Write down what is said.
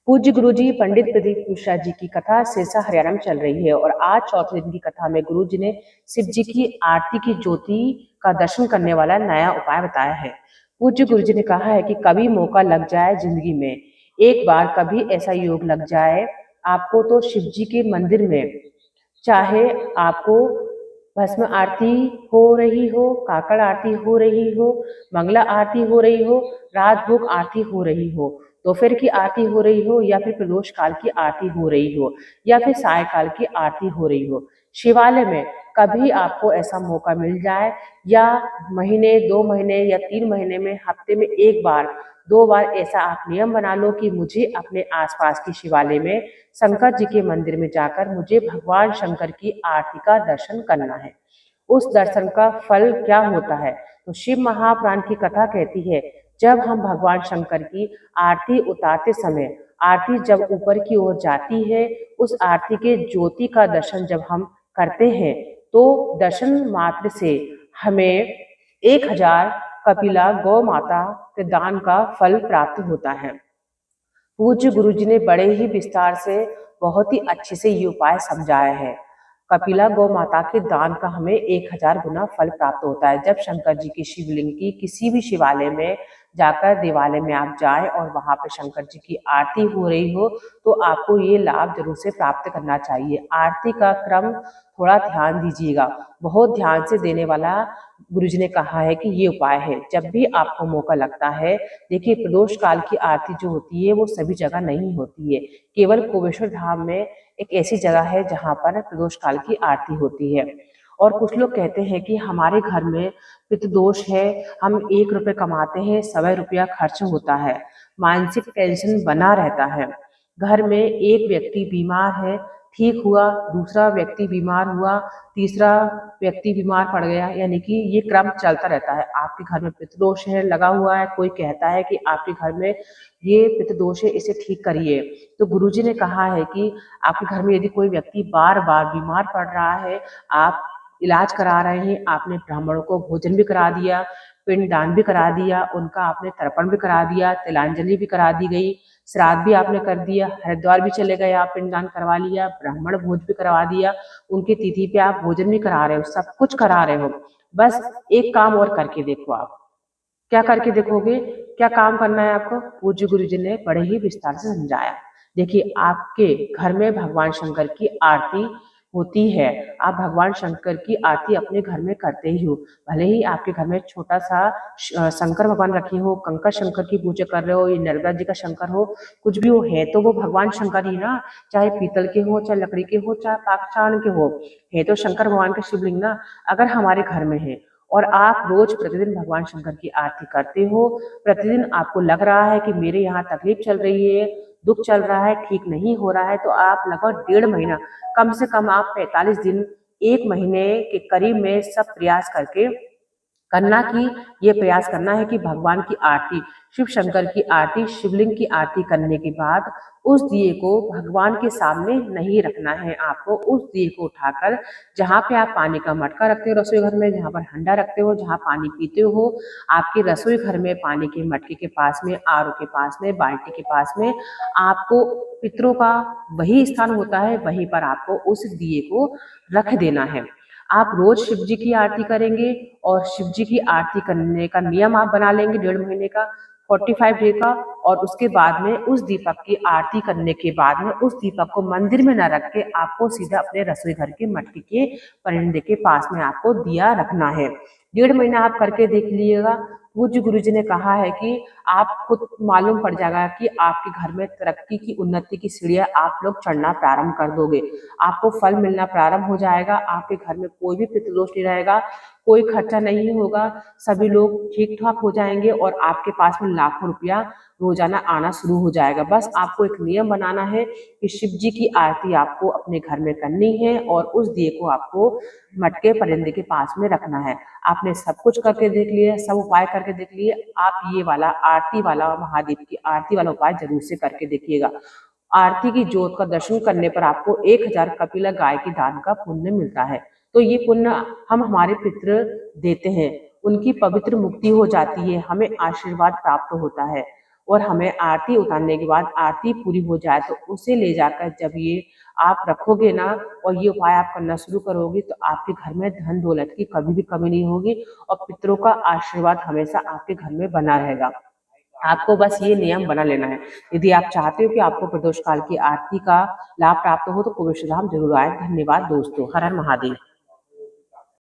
पूज्य गुरुजी पंडित प्रदीप मिश्रा जी की कथा सिरसा हरियाणा में चल रही है और आज चौथे दिन की कथा में गुरु जी ने शिव जी की आरती की ज्योति का दर्शन करने वाला नया उपाय बताया है। पूज्य गुरु जी ने कहा है कि कभी मौका लग जाए जिंदगी में, एक बार कभी ऐसा योग लग जाए आपको, तो शिव जी के मंदिर में, चाहे आपको भस्म आरती हो रही हो, काकड़ आरती हो रही हो, मंगला आरती हो रही हो, रात भोग आरती हो रही हो, दोपहर की आरती हो रही हो, या फिर प्रदोष काल की आरती हो रही हो, या फिर साय काल की आरती हो रही हो, शिवालय में कभी आपको ऐसा मौका मिल जाए, या महीने 2 महीने या 3 महीने में, हफ्ते में एक बार 2 बार ऐसा आप नियम बना लो कि मुझे अपने आसपास की शिवालय में शंकर जी के मंदिर में जाकर मुझे भगवान शंकर की आरती का दर्शन करना है। उस दर्शन का फल क्या होता है? तो शिव महापुराण की कथा कहती है, जब हम भगवान शंकर की आरती उतारते समय, आरती जब ऊपर की ओर जाती है, उस आरती के ज्योति का दर्शन जब हम करते हैं, तो दर्शन मात्र से हमें 1000 कपिला गौ माता के दान का फल प्राप्त होता है। पूज्य गुरु जी ने बड़े ही विस्तार से, बहुत ही अच्छे से ये उपाय समझाया है। कपिला गौ माता के दान का हमें 1000 गुना फल प्राप्त होता है। जब शंकर जी की शिवलिंग की किसी भी शिवालय में जाकर, देवालय में आप जाएं और वहां पे शंकर जी की आरती हो रही हो, तो आपको ये लाभ जरूर से प्राप्त करना चाहिए। आरती का क्रम थोड़ा ध्यान दीजिएगा, बहुत ध्यान से देने वाला गुरुजी ने कहा है कि ये उपाय है। जब भी आपको मौका लगता है, देखिए प्रदोष काल की आरती जो होती है वो सभी जगह नहीं होती है, केवल कोपेश्वर धाम में एक ऐसी जगह है जहाँ पर प्रदोष काल की आरती होती है। और कुछ लोग कहते हैं कि हमारे घर में पितृदोष है, हम 1 रुपये कमाते हैं, 1.25 रुपया खर्च होता है, मानसिक टेंशन बना रहता है, घर में एक व्यक्ति बीमार है, ठीक हुआ, दूसरा व्यक्ति बीमार हुआ, तीसरा व्यक्ति बीमार पड़ गया, यानी कि ये क्रम चलता रहता है। आपके घर में पितृदोष है लगा हुआ है, कोई कहता है कि आपके घर में ये पितृदोष है, इसे ठीक करिए। तो गुरुजी ने कहा है कि आपके घर में यदि कोई व्यक्ति बार बार बीमार पड़ रहा है, आप इलाज करा रहे हैं, आपने ब्राह्मणों को भोजन भी करा दिया, पिंडदान भी करा दिया, उनका आपने तर्पण भी करा दिया, तिलांजलि भी करा दी गई, श्राद्ध भी आपने कर दिया, हरिद्वार भी चले गए, आप पिंडदान करवा लिया, ब्राह्मण भोज भी करवा दिया, उनकी तिथि पे आप भोजन भी करा रहे हो, सब कुछ करा रहे हो, बस एक काम और करके देखो। आप क्या करके देखोगे? क्या काम करना है आपको? पूज्य गुरु जी ने बड़े ही विस्तार से समझाया। देखिए, आपके घर में भगवान शंकर की आरती होती है, आप भगवान शंकर की आरती अपने घर में करते ही हो, भले ही आपके घर में छोटा सा शंकर भगवान रखे हो, कंकर शंकर की पूजा कर रहे हो, ये नर्मदा जी का शंकर हो, कुछ भी हो, है तो वो भगवान शंकर ही ना, चाहे पीतल के हो, चाहे लकड़ी के हो, चाहे पाषाण के हो, है तो शंकर भगवान के शिवलिंग ना। अगर हमारे घर में है और आप रोज प्रतिदिन भगवान शंकर की आरती करते हो, प्रतिदिन आपको लग रहा है कि मेरे यहाँ तकलीफ चल रही है, दुख चल रहा है, ठीक नहीं हो रहा है, तो आप लगभग 1.5 महीना, कम से कम आप 45 दिन, 1 महीने के करीब में सब प्रयास करके करना कि ये प्रयास करना है कि भगवान की आरती, शिव शंकर की आरती, शिवलिंग की आरती करने के बाद उस दिए को भगवान के सामने नहीं रखना है। आपको उस दिए को उठाकर, जहाँ पे आप पानी का मटका रखते हो रसोई घर में, जहाँ पर हंडा रखते हो, जहाँ पानी पीते हो, आपके रसोई घर में पानी के मटके के पास में, आरओ के पास में, बाल्टी के पास में, आपको पितरों का वही स्थान होता है, वहीं पर आपको उस दिए को रख देना है। आप रोज शिव जी की आरती करेंगे और शिव जी की आरती करने का नियम आप बना लेंगे 1.5 महीने का, 45 डे का, और उसके बाद में उस दीपक की आरती करने के बाद में उस दीपक को मंदिर में न रख के आपको सीधा अपने रसोई घर के मटके के परिंदे के पास में आपको दिया रखना है। 1.5 महीना आप करके देख लीजिएगा। पूज्य गुरु जी ने कहा है कि आप खुद मालूम पड़ जाएगा कि आपके घर में तरक्की की, उन्नति की सीढ़ियां आप लोग चढ़ना प्रारंभ कर दोगे, आपको फल मिलना प्रारंभ हो जाएगा, आपके घर में कोई भी पितृदोष नहीं रहेगा, कोई खर्चा नहीं होगा, सभी लोग ठीक ठाक हो जाएंगे और आपके पास में लाखों रुपया रोजाना आना शुरू हो जाएगा। बस आपको एक नियम बनाना है कि शिव जी की आरती आपको अपने घर में करनी है और उस दिए को आपको मटके परिंदे के पास में रखना है। आपने सब कुछ करके देख लिया, सब उपाय करके देख लिए, आप ये वाला आरती वाला, महादेव की आरती वाला उपाय जरूर से करके देखिएगा। आरती की ज्योत का दर्शन करने पर आपको 1000 कपिला गाय की दान का पुण्य मिलता है। तो ये पुण्य हम हमारे पितृ देते हैं, उनकी पवित्र मुक्ति हो जाती है, हमें आशीर्वाद प्राप्त होता है, और हमें आरती उतारने के बाद आरती पूरी हो जाए तो उसे ले जाकर जब ये आप रखोगे ना और ये उपाय आप करना शुरू करोगे तो आपके घर में धन दौलत की कभी भी कमी नहीं होगी और पितरों का आशीर्वाद हमेशा आपके घर में बना रहेगा। आपको बस ये नियम बना लेना है। यदि आप चाहते हो कि आपको प्रदोष काल की आरती का लाभ प्राप्त हो तो कुबेर धाम जरूर आए। धन्यवाद दोस्तों। हर हर महादेव।